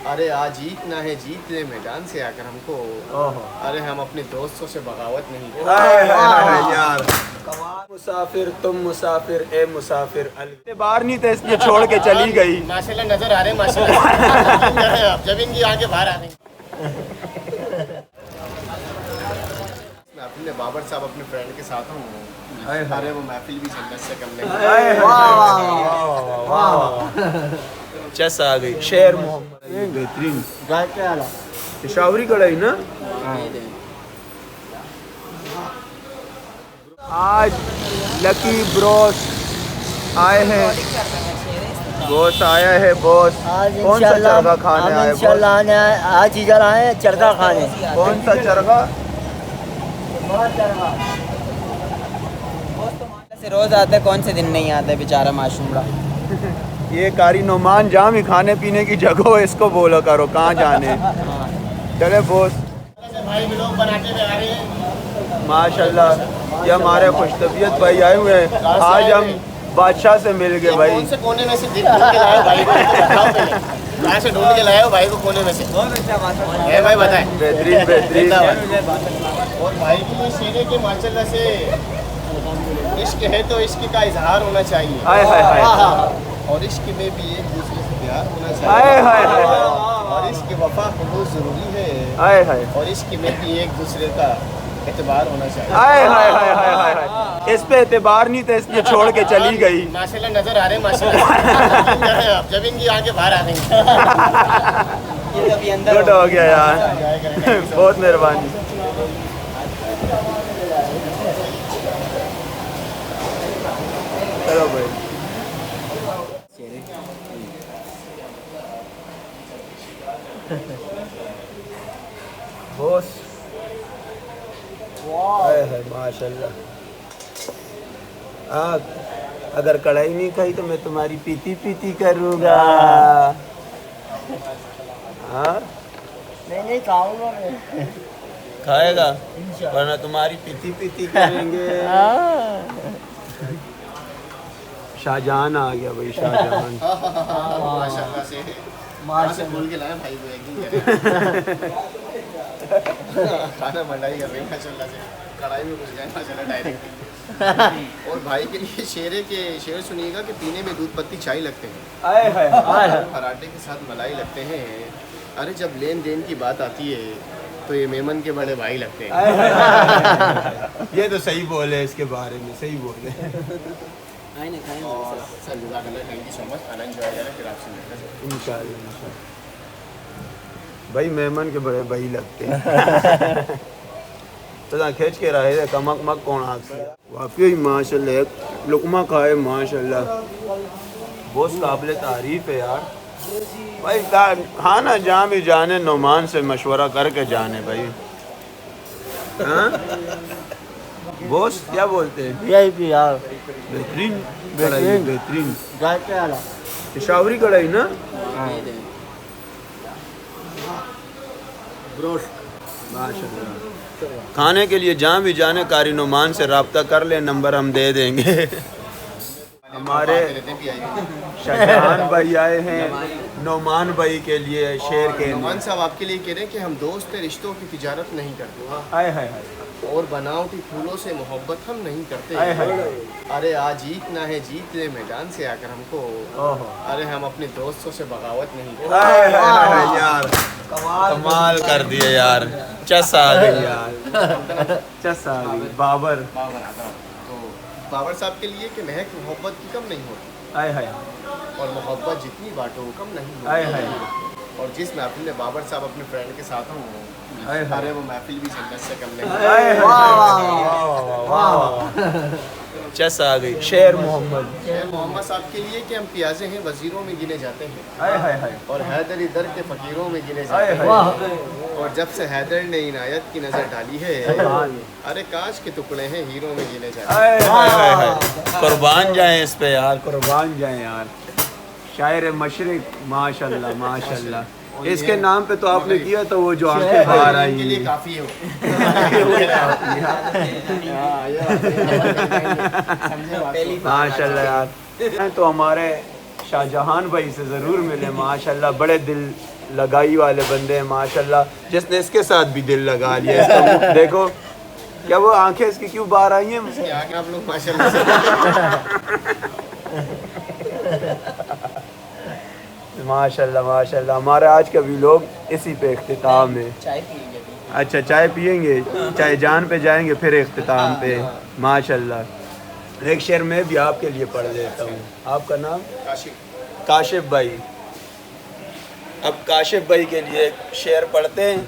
अरे आज जीतना है, जीत ले मैदान से आकर हमको। अरे हम अपने दोस्तों से बगावत नहीं करते। यार मुसाफिर तुम मुसाफिर ए मुसाफिर बाहर नहीं थे इसलिए छोड़ के चली गई। माशाल्लाह नजर आ रहे हैं माशाल्लाह। जब इनकी आंखें बाहर आ रही। मैं अपने बाबर साहब अपने फ्रेंड के साथ हूँ। अरे वो महफिल भी जन्नत से कम नहीं। चस आ गई शेर मोहम्मद बेहतरीन पेशावरी कढ़ाई ना। आज लकी ब्रोस आए हैं, बॉस आया है बॉस। कौन सा चरगा खाने आए बॉस? आज इधर आए चरगा खाने। कौन सा चरगा? से रोज आते, कौन से दिन नहीं आते बेचारा माशूमड़ा। ये कारी नोमान जहाँ भी खाने पीने की जगह हो इसको बोलो करो कहाँ जाने। चले बॉस भाई लोग बनाते हुए आ रहे हैं माशाल्लाह। ये हमारे खुश तबीयत भाई आए हुए हैं। आज हम बादशाह से मिल गए भाई। कौन से कोने में से ढूंढ के लाए हो भाई को? बताओ पहले, कहाँ से ढूंढ के लाए हो भाई को कोने में से? है भाई बताएं। बेहतरीन बेहतरीन। और भाई की ये शेरे के माशाल्लाह से इश्क है तो इश्क का इजहार होना चाहिए। हाय हाय हाय। और इश्क में भी एक दूसरे से प्यार होना हाय हाय चाहिए। हाय। और इश्क वफा बहुत जरूरी है। हाय हाय और इश्क में भी एक दूसरे का एतबार होना चाहिए। हाय हाय हाय हाय हाय हाय। इस पे एतबार नहीं था इसलिए छोड़ के चली गई। माशाल्लाह नजर आ रहे हैं माशाल्लाह। जब इनकी आंखें बाहर आ रही। ये तो अभी अंदर गुड हो गया यार, बहुत मेहरबानी। चलो भाई बॉस है माशाल्लाह। अगर कढ़ाई नहीं खाई तो मैं तुम्हारी पीती पीती करूँगा। हाँ नहीं खाऊंगा मैं। खाएगा वरना तुम्हारी पीती पीती करेंगे। शाहजहान आ गया भाई, शाहजहान। माशाल्लाह से माशा भूल के लाए भाई को एक दिन खाना मंडाई कर रही माशाल्लाह से। कढ़ाई में घुस गए माशाल्लाह डायरेक्ट। और भाई के लिए शेर सुनिएगा कि पीने में दूध पत्ती चाय लगते हैं, पराठे के साथ मलाई लगते हैं। अरे जब लेन देन की बात आती है तो ये मेमन के बड़े भाई लगते हैं। ये तो सही बोले, इसके बारे में सही बोले। और सर जज़ाकल्लाह, थैंक यू सो मच। खाना एंजॉय करें, फिर आपसे मिलते हैं इंशाल्लाह। भाई मेहमान के बड़े भाई लगते हैं। तो खींच के रहे थे कमक मक कौन आग से वाकई माशाल्लाह। एक लुकमा खाए माशाल्लाह, बहुत काबिल तारीफ है यार। भाई खाना जहाँ भी जाने नोमान से मशवरा करके जाने भाई। हाँ बॉस क्या बोलते हैं? वीआईपी यार, बेहतरीन कढ़ाई, बेहतरीन जाके आला पेशावरी कढ़ाई ना। माशाल्लाह। खाने के लिए जहाँ भी जाने कारी नोमान से रब्ता कर ले, नंबर हम दे देंगे। हमारे शाहजहान भाई आए हैं नोमान भाई के लिए शेर के। नोमान साहब आपके लिए कह रहे हैं कि हम दोस्त रिश्तों की तिजारत नहीं करते हाय हाय हाय। और बनावटी फूलों से मोहब्बत हम नहीं करते। हाय हाय। अरे आज जीतना है, जीत ले मैदान से आकर हमको। अरे हम अपने दोस्तों से बगावत नहीं करते। यार कमाल कर दिए यार, चस आ गई यार, चस आ गई। बाबर तो बाबर साहब के लिए कि महक मोहब्बत की कम नहीं होती। हाय हाय। और मोहब्बत जितनी बांटो वो कम नहीं हाय होती। हाय। और जिस महफिल में बाबर साहब अपने फ्रेंड के साथ हूँ, अरे वो महफिल भी जन्नत से कम नहीं। चस आ गई। शेर मोहम्मद मोहम्मद साहब के लिए कि हम प्याजे हैं, वजीरों में गिने जाते हैं। हाय हाय हाय। और हैदर इधर के फकीरों में गिने हाय जाते हाय। हैं। और जब से हैदर ने इनायत की नजर डाली है, अरे काश के टुकड़े हैं हीरों में गिने जाते हैं। हाय हाय हाय हाय। कुर्बान जाएं इस पे यार, कुर्बान जाएं यार। शायर मशरिक माशाल्लाह माशाल्लाह। इसके नाम पे तो आपने किया तो वो जो आंखें बाहर आई के लिए काफी है माशाल्लाह यार। तो हमारे शाहजहान भाई से ज़रूर मिले माशाल्लाह, बड़े दिल लगाई वाले बंदे हैं माशाल्लाह, जिसने इसके साथ भी दिल लगा लिया। इसका देखो क्या वो आंखें इसकी क्यों बाहर आई हैं? आगे आप लोग माशाल्लाह से माशाल्लाह माशाल्लाह। हमारे आज का व्लॉग इसी पे इख्तिताम है। चाय पिएंगे अभी। अच्छा चाय पियेंगे, चाय जान पे जाएंगे फिर इख्तिताम पे। माशाल्लाह। एक शेर मैं भी आपके लिए पढ़ देता हूँ। आपका नाम? काशिफ भाई। अब काशिफ भाई के लिए एक शेर पढ़ते हैं।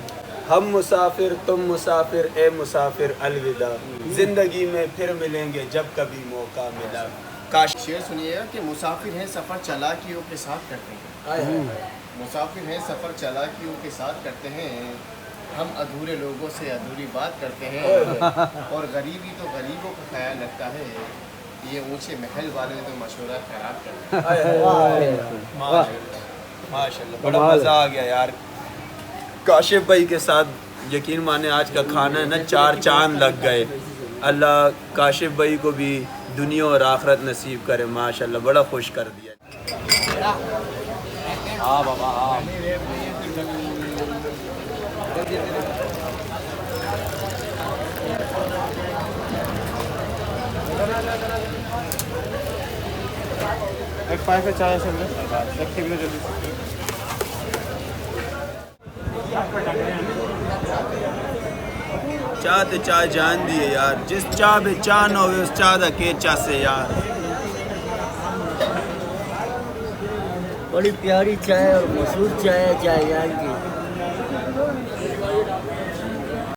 हम मुसाफिर तुम मुसाफिर ए मुसाफिर अलविदा, जिंदगी में फिर मिलेंगे जब कभी मौका मिला। शेर सुनिएगा कि मुसाफिर हैं सफ़र चालाकियों के साथ करते हैं। मुसाफिर हैं सफ़र चालाकियों के साथ करते हैं, हम अधूरे लोगों से अधूरी बात करते हैं, और गरीबी तो गरीबों का ख्याल रखता है, ये ऊंचे महल वाले तो मशवरा खराब करते हैं। माशाल्लाह बड़ा मज़ा आ गया यार काशिफ भाई के साथ। यकीन माने आज का खाना है ना 4 चांद लग गए। अल्लाह काशिफ भाई को भी दुनिया और आखिरत नसीब करे। माशाल्लाह बड़ा खुश कर दिया। हाँ बाबा हाँ। एक पाइप है चाय सब रखिए भी जल्दी। चाह ते चाह जान दिए यार, जिस चाह पे चाह न हो उस चाह दा के चाह से यार। बड़ी प्यारी चाय और मशहूर चाय है चाय जान की।